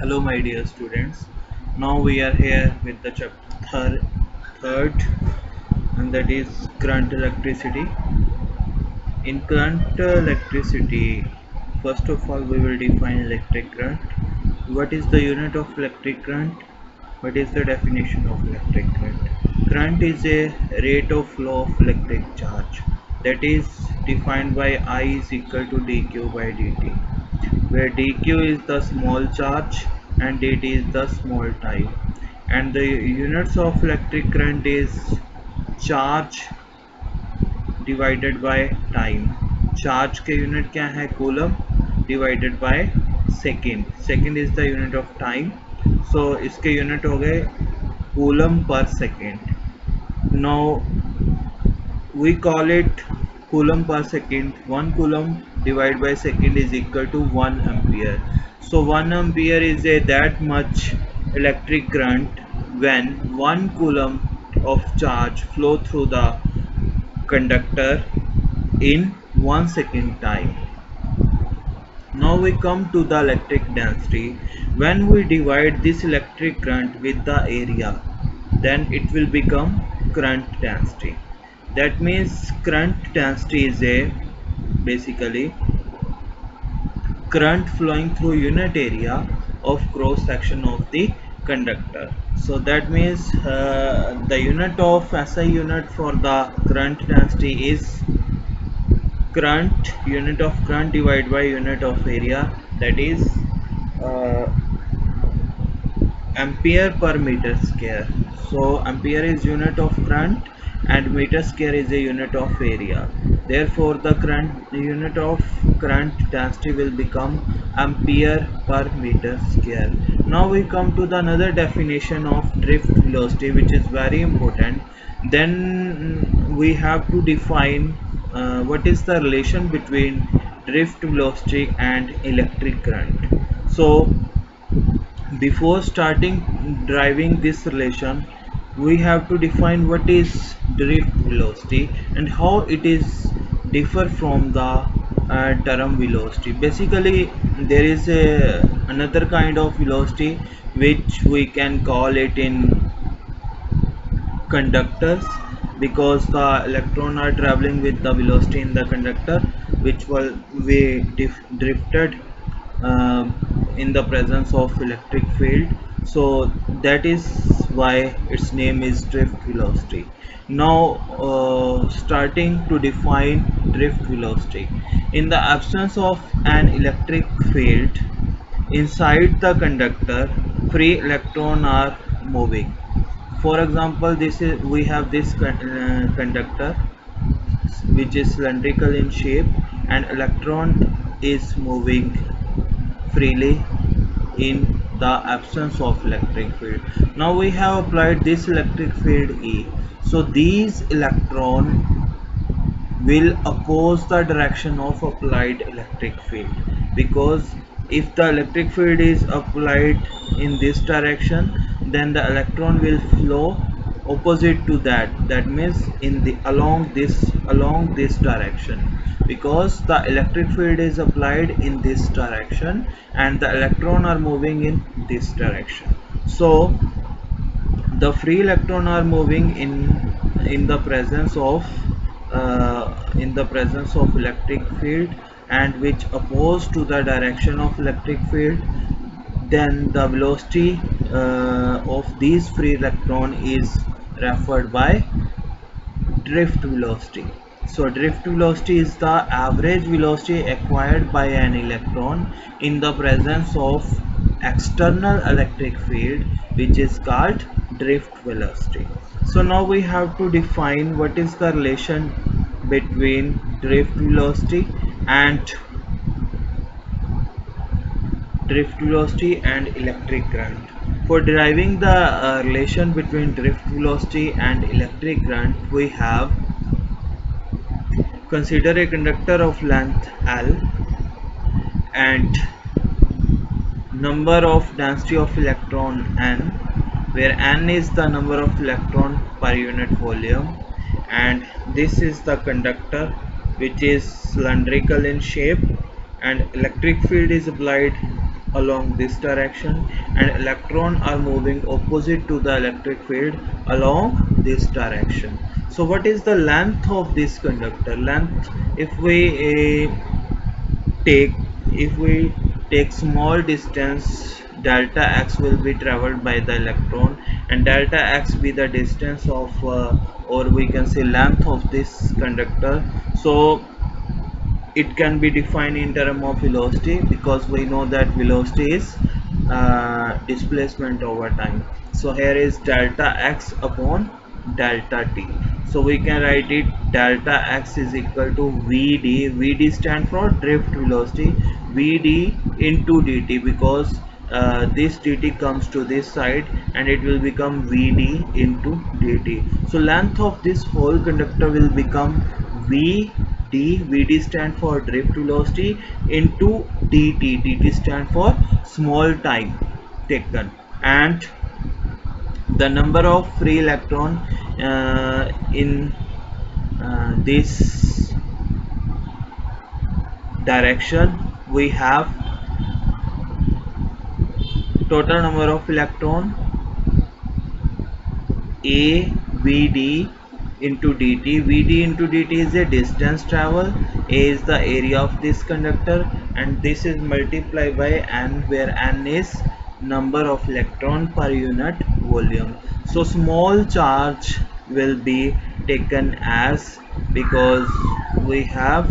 Hello, my dear students. Now we are here with the chapter third, and that is current electricity. In current electricity, first of all, we will define electric current. What is the unit of electric current? What is the definition of electric current? Current is a rate of flow of electric charge that is defined by I is equal to dq by dt, where dq is the small charge and dt is the small time, and the units of electric current is charge divided by time. Charge के unit क्या है? Coulomb divided by second. Second is the unit of time, so इसके unit हो गए coulomb per second. Now we call it coulomb per second. 1 coulomb divided by second is equal to 1 ampere. So 1 ampere is a that much electric current when 1 coulomb of charge flow through the conductor in 1 second time. Now we come to the electric density. When we divide this electric current with the area, then it will become current density. That means current density is a basically current flowing through unit area of cross section of the conductor. So that means the unit of SI unit for the current density is current unit of current divided by unit of area, that is uh, ampere per meter square. So ampere is unit of current and meter square is a unit of area. Therefore the current unit of current density will become ampere per meter square. Now we come to the another definition of drift velocity, which is very important. Then we have to define what is the relation between drift velocity and electric current. So before starting driving this relation, we have to define what is drift velocity and how it is differ from the term velocity. Basically there is another kind of velocity which we can call it in conductors, because the electron are traveling with the velocity in the conductor, which will be drifted in the presence of electric field. So that is why its name is drift velocity. Now starting to define drift velocity. In the absence of an electric field inside the conductor, free electron are moving. For example, this is we have this conductor which is cylindrical in shape, and electron is moving freely in the absence of electric field. Now we have applied this electric field E, so these electron will oppose the direction of applied electric field, because if the electric field is applied in this direction, then the electron will flow opposite to that means in the along this direction, because the electric field is applied in this direction and the electron are moving in this direction. So the free electron are moving in the presence of electric field, and which oppose to the direction of electric field. Then the velocity of these free electron is referred by drift velocity. So drift velocity is the average velocity acquired by an electron in the presence of external electric field, which is called drift velocity. So now we have to define what is the relation between drift velocity and electric current. For deriving the relation between drift velocity and electric current, we have consider a conductor of length L and number of density of electron n, where n is the number of electron per unit volume, and this is the conductor which is cylindrical in shape, and electric field is applied along this direction, and electron are moving opposite to the electric field along this direction. So what is the length of this conductor? Length, if we take if we take small distance, delta x will be traveled by the electron, and delta x be the distance of or we can say length of this conductor. So it can be defined in terms of velocity, because we know that velocity is displacement over time. So here is delta x upon delta t. So we can write it delta x is equal to vd. Vd stand for drift velocity, vd into dt, because this dt comes to this side and it will become vd into dt. So length of this whole conductor will become vd stand for drift velocity into dt stand for small time taken, and the number of free electron in this direction. We have total number of electron a vd into dt. Vd into dt is a distance travel, a is the area of this conductor, and this is multiplied by n, where n is number of electron per unit volume. So small charge will be taken as, because we have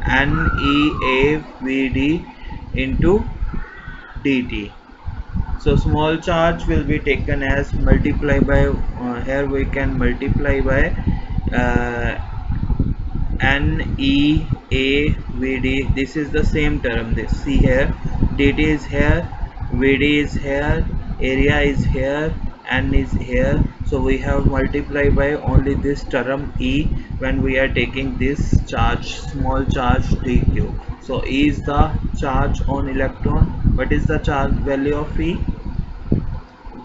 NeAVD into dt. So small charge will be taken as multiply by here we can multiply by uh, NeAVD. This is the same term. This, see here, dt is here, vd is here, area is here, n is here. So we have multiplied by only this term e when we are taking this charge, small charge dq. So e is the charge on electron. What is the charge value of e?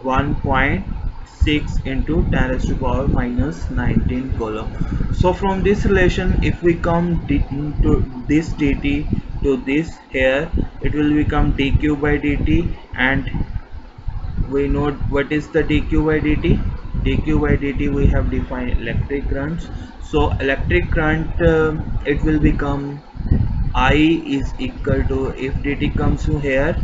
1.6 into 10 raised to power minus 19 coulomb. So from this relation, if we come to this dt to this here, it will become dq by dt, and we know what is the dq by dt. Dq by dt we have defined electric currents. So electric current, it will become I is equal to, if dt comes to here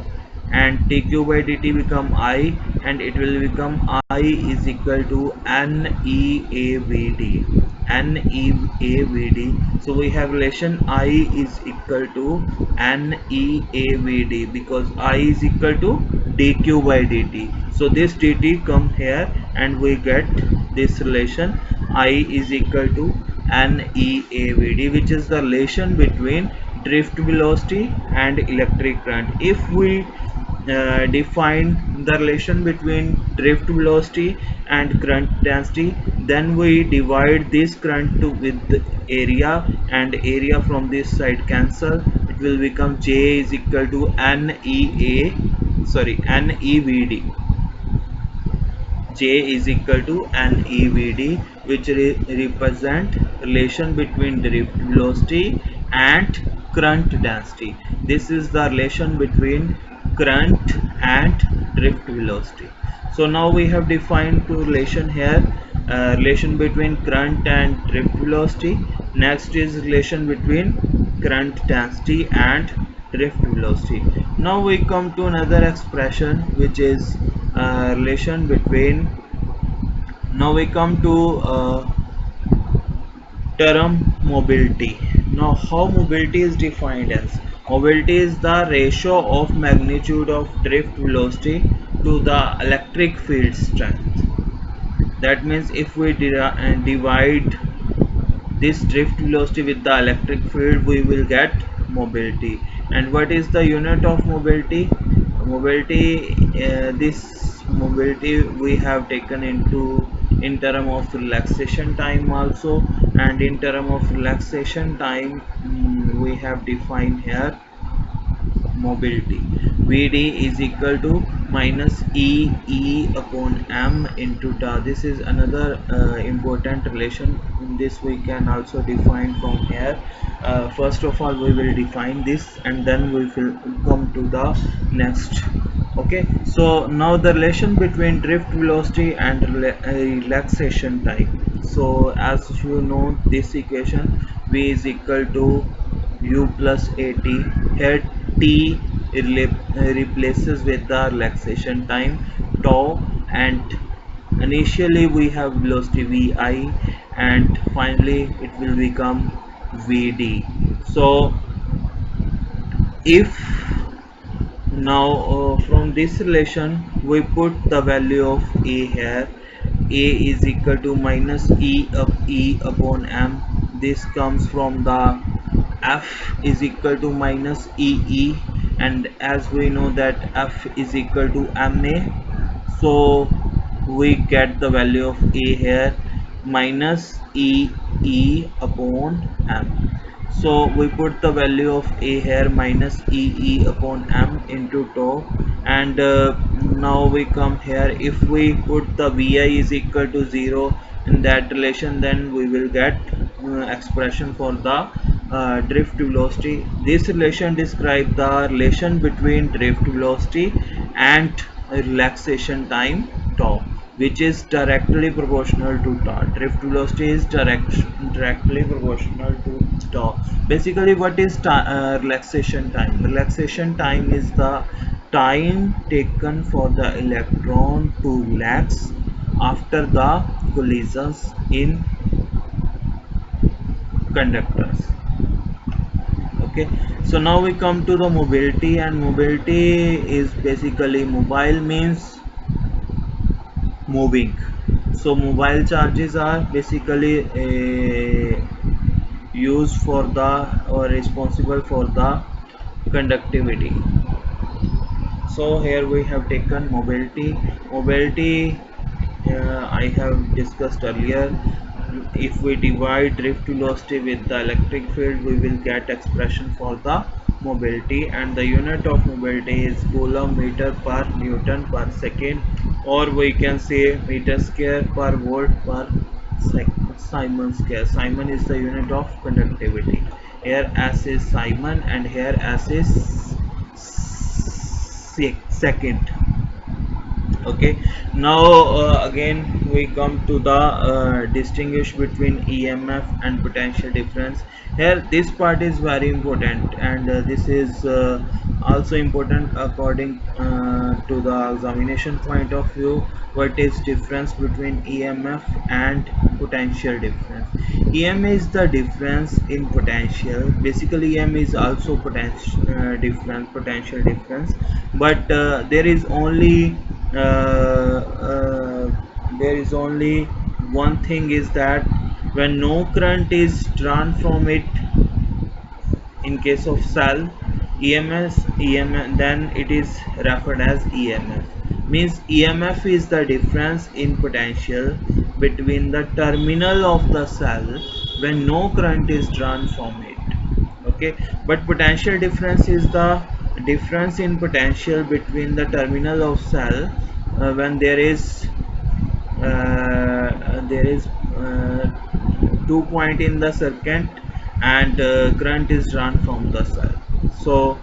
and dq by dt become I, and it will become I is equal to NeAVD. NeAVD. So we have relation I is equal to NeAVD, because I is equal to dq by dt. So this dt come here and we get this relation I is equal to NeAVD, which is the relation between drift velocity and electric current. If we define the relation between drift velocity and current density, then we divide this current to with the area, and area from this side cancel. It will become J is equal to NeVD. J is equal to NeVD, which represent relation between drift velocity and current density. This is the relation between current and drift velocity. So now we have defined two relation here, relation between current and drift velocity. Next is relation between current density and drift velocity. Now we come to another expression, which is relation between, now we come to term mobility. Now how mobility is defined as? Mobility is the ratio of magnitude of drift velocity to the electric field strength. That means if we divide this drift velocity with the electric field, we will get mobility. And what is the unit of mobility? Mobility, this mobility we have taken into in term of relaxation time also, and in term of relaxation time, we have defined here mobility. Vd is equal to minus e upon m into tau. This is another important relation this we can also define from here. First of all we will define this and then we will come to the next. Okay, so now the relation between drift velocity and relaxation time. So as you know this equation, v is equal to u plus at. Here t replaces with the relaxation time tau, and initially we have velocity vi, and finally it will become vd. So if now from this relation we put the value of a here, a is equal to minus e upon m. This comes from the f is equal to minus e, and as we know that f is equal to ma, so we get the value of a here minus e upon m. So we put the value of a here minus e upon m into tau, and now we come here. If we put the vi is equal to 0 in that relation, then we will get expression for the drift velocity. This relation describes the relation between drift velocity and relaxation time tau, which is directly proportional to tau. Drift velocity is directly proportional to tau. Basically, what is relaxation time? Relaxation time is the time taken for the electron to relax after the collisions in conductors. Okay, so now we come to the mobility, and mobility is basically mobile means moving. So mobile charges are basically used for the or responsible for the conductivity. So here we have taken mobility. I have discussed earlier. If we divide drift velocity with the electric field, we will get expression for the mobility, and the unit of mobility is coulomb meter per newton per second, or we can say meter square per volt per Simon square. Simon is the unit of conductivity. Here S is Simon and here S is second. Okay, now again we come to the distinguish between emf and potential difference. Here this part is very important, and this is also important according to the examination point of view. What is difference between emf and potential difference? Em is the difference in potential. Basically em is also potential difference, but there is only one thing, is that when no current is drawn from it, in case of cell EMF, then it is referred as EMF. Means EMF is the difference in potential between the terminal of the cell when no current is drawn from it. Okay, but potential difference is the difference in potential between the terminal of cell when there is 2 point in the circuit and current is drawn from the cell. So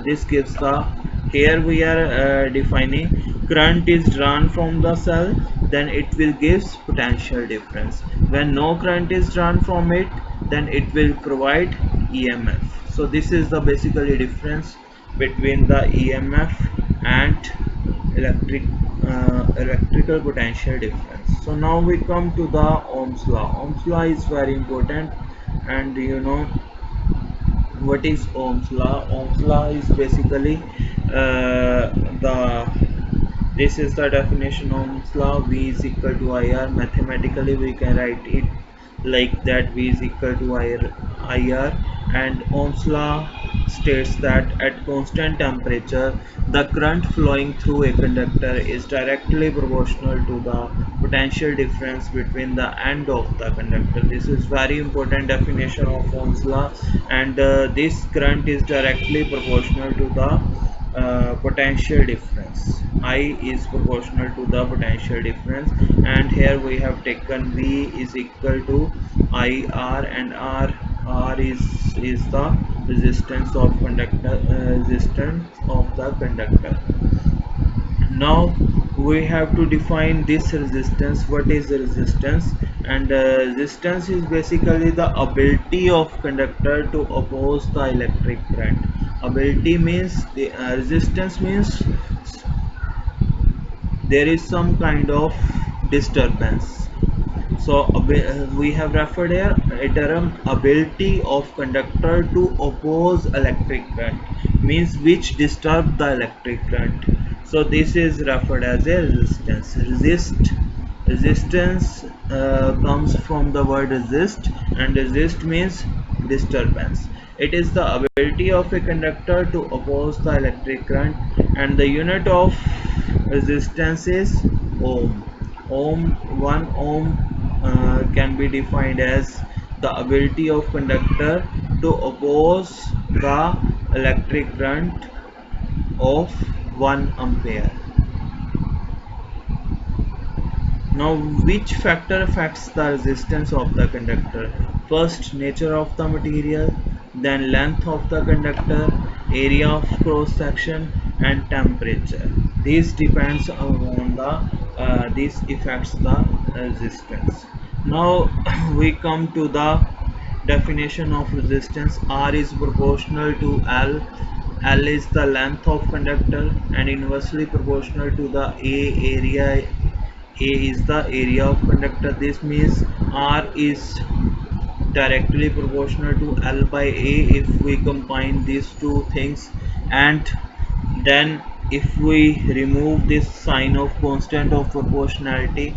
this gives the, here we are defining current is drawn from the cell, then it will gives potential difference. When no current is drawn from it, then it will provide EMF. So this is the basically difference between the EMF and electrical potential difference. So now we come to the Ohm's law. Ohm's law is very important, and you know what is Ohm's law? Ohm's law is basically this is the definition of Ohm's law. V is equal to IR. Mathematically we can write it like that, V is equal to IR, and Ohm's law states that at constant temperature the current flowing through a conductor is directly proportional to the potential difference between the end of the conductor. This is very important definition of Ohm's law, and this current is directly proportional to the potential difference. I is proportional to the potential difference, and here we have taken V is equal to IR, and R is the resistance of conductor, resistance of the conductor. Now we have to define this resistance. What is the resistance? And resistance is basically the ability of conductor to oppose the electric current. Ability means the resistance means there is some kind of disturbance. So we have referred here a term ability of conductor to oppose electric current, means which disturb the electric current. So this is referred as a resistance. Resistance comes from the word resist, and resist means disturbance. It is the ability of a conductor to oppose the electric current, and the unit of resistance is ohm. One ohm can be defined as the ability of conductor to oppose the electric current of 1 ampere. Now, which factor affects the resistance of the conductor? First, nature of the material, then length of the conductor, area of cross section, and temperature. This depends on the this affects the resistance. Now we come to the definition of resistance. R is proportional to L. L is the length of conductor and inversely proportional to the A area. A is the area of conductor. This means R is directly proportional to L by A if we combine these two things, and then if we remove this sign of constant of proportionality,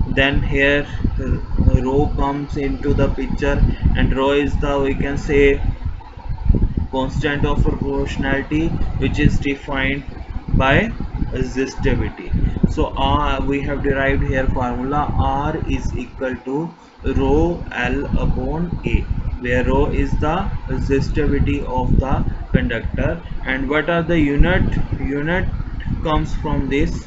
then here rho comes into the picture, and rho is the, we can say, constant of proportionality, which is defined by resistivity. So we have derived here formula R is equal to rho L upon A, where rho is the resistivity of the conductor. And what are the unit comes from this,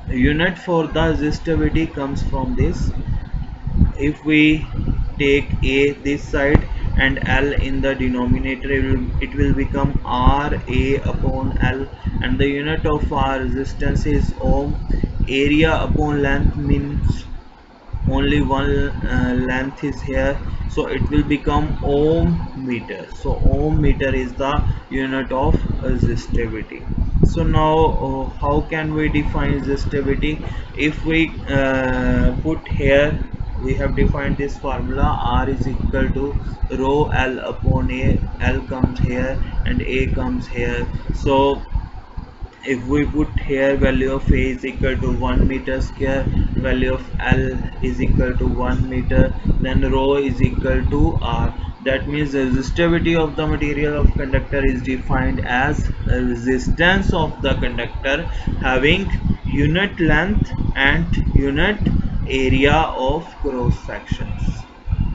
unit for the resistivity comes from this. If we take A this side and L in the denominator, it will become R A upon L, and the unit of our resistance is ohm. Area upon length means only one length is here, so it will become ohm meter. So ohm meter is the unit of resistivity. So now how can we define resistivity? If we put here, we have defined this formula, R is equal to rho L upon A. L comes here and A comes here. So if we put here value of A is equal to 1 meter square, value of L is equal to 1 meter, then rho is equal to R. That means the resistivity of the material of conductor is defined as a resistance of the conductor having unit length and unit area of cross sections.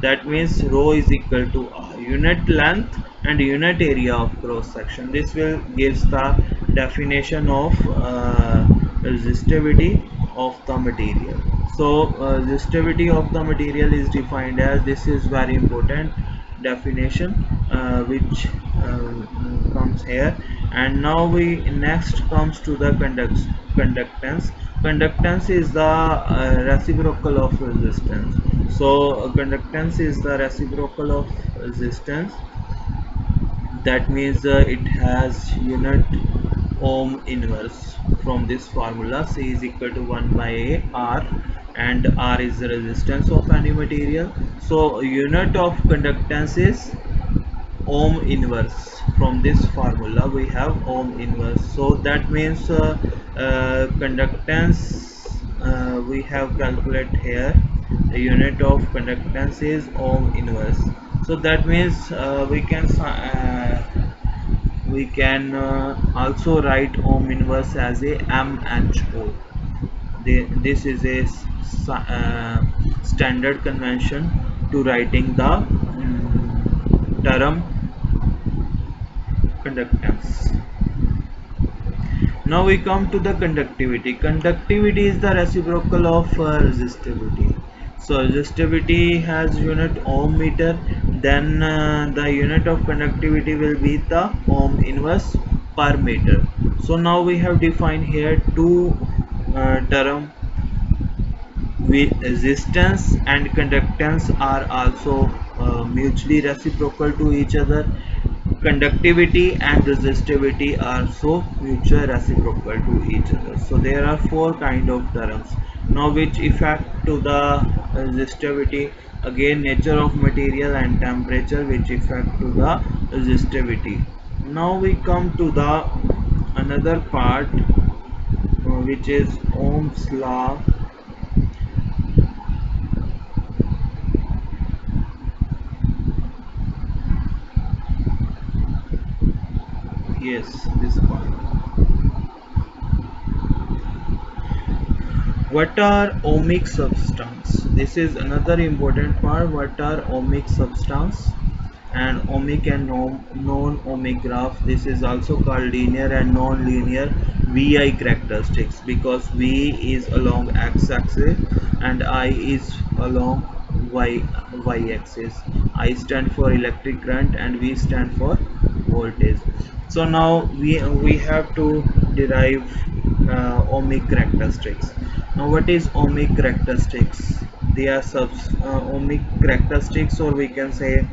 That means rho is equal to R, unit length and unit area of cross section. This will gives the definition of resistivity of the material. So resistivity of the material is defined as, this is very important definition which comes here. And now we next comes to the conductance. Conductance is the reciprocal of resistance. So conductance is the reciprocal of resistance. That means it has unit ohm inverse. From this formula, C is equal to 1 by A R, and R is the resistance of any material. So unit of conductance is ohm inverse. From this formula we have ohm inverse. So that means conductance we have calculate here, the unit of conductance is ohm inverse. So that means we can also write ohm inverse as a mho. This is a standard convention to writing the term conductance. Now we come to the conductivity. Conductivity is the reciprocal of resistivity. So resistivity has unit ohm meter, then the unit of conductivity will be the ohm inverse per meter. So now we have defined here two term. Resistance and conductance are also mutually reciprocal to each other. Conductivity and resistivity are so mutually reciprocal to each other. So there are four kind of terms. Now which effect to the resistivity? Again, nature of material and temperature which effect to the resistivity. Now we come to the another part, which is Ohm's law. Yes, this part. What are ohmic substance? This is another important part. What are ohmic substance? And ohmic and non-ohmic graph. This is also called linear and non-linear VI characteristics, because V is along x-axis and I is along y-axis. I stand for electric current and V stand for voltage. So now we have to derive ohmic characteristics. Now what is ohmic characteristics? They are ohmic characteristics, or we can say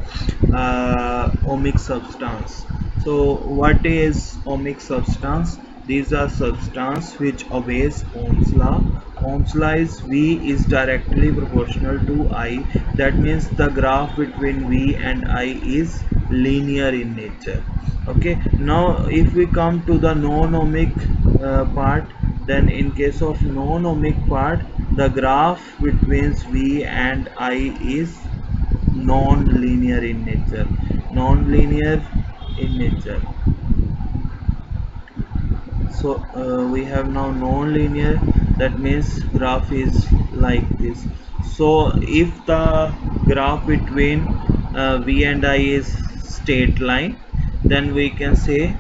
ohmic substance. So what is ohmic substance? These are substance which obeys Ohm's law. Ohm's law is V is directly proportional to I. That means the graph between V and I is linear in nature. Okay, now if we come to the non-ohmic part, then in case of non-ohmic part, the graph between V and I is non-linear in nature. Non-linear in nature. So we have now non-linear, that means graph is like this. So if the graph between V and I is straight line, then we can say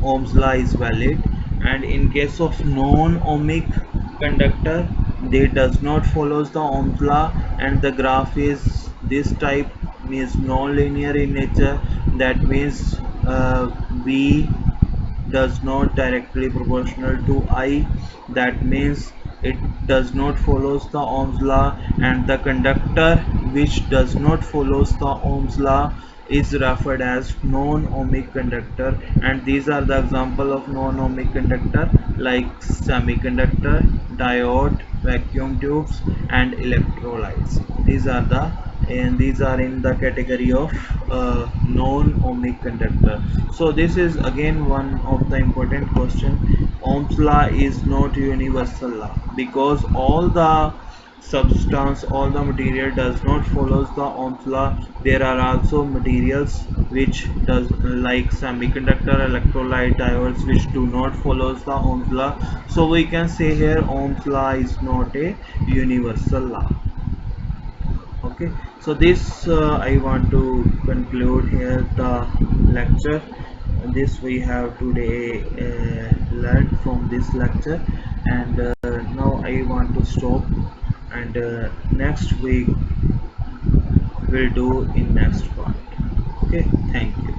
Ohm's law is valid. And in case of non-ohmic conductor, they does not follows the Ohm's law, and the graph is this type, means non-linear in nature. That means V does not directly proportional to I. That means it does not follows the Ohm's law, and the conductor which does not follows the Ohm's law is referred as non-ohmic conductor. And these are the example of non-ohmic conductor, like semiconductor, diode, vacuum tubes, and electrolytes. These are in the category of non-ohmic conductor. So this is again one of the important question. Ohm's law is not universal law, because all the material does not follows the Ohm's law. There are also materials which does, like semiconductor, electrolyte, diodes, which do not follows the Ohm's law. So we can say here Ohm's law is not a universal law. Okay, so this I want to conclude here the lecture. This we have today learned from this lecture. And now I want to stop, and next week we'll do in next part. Okay, thank you.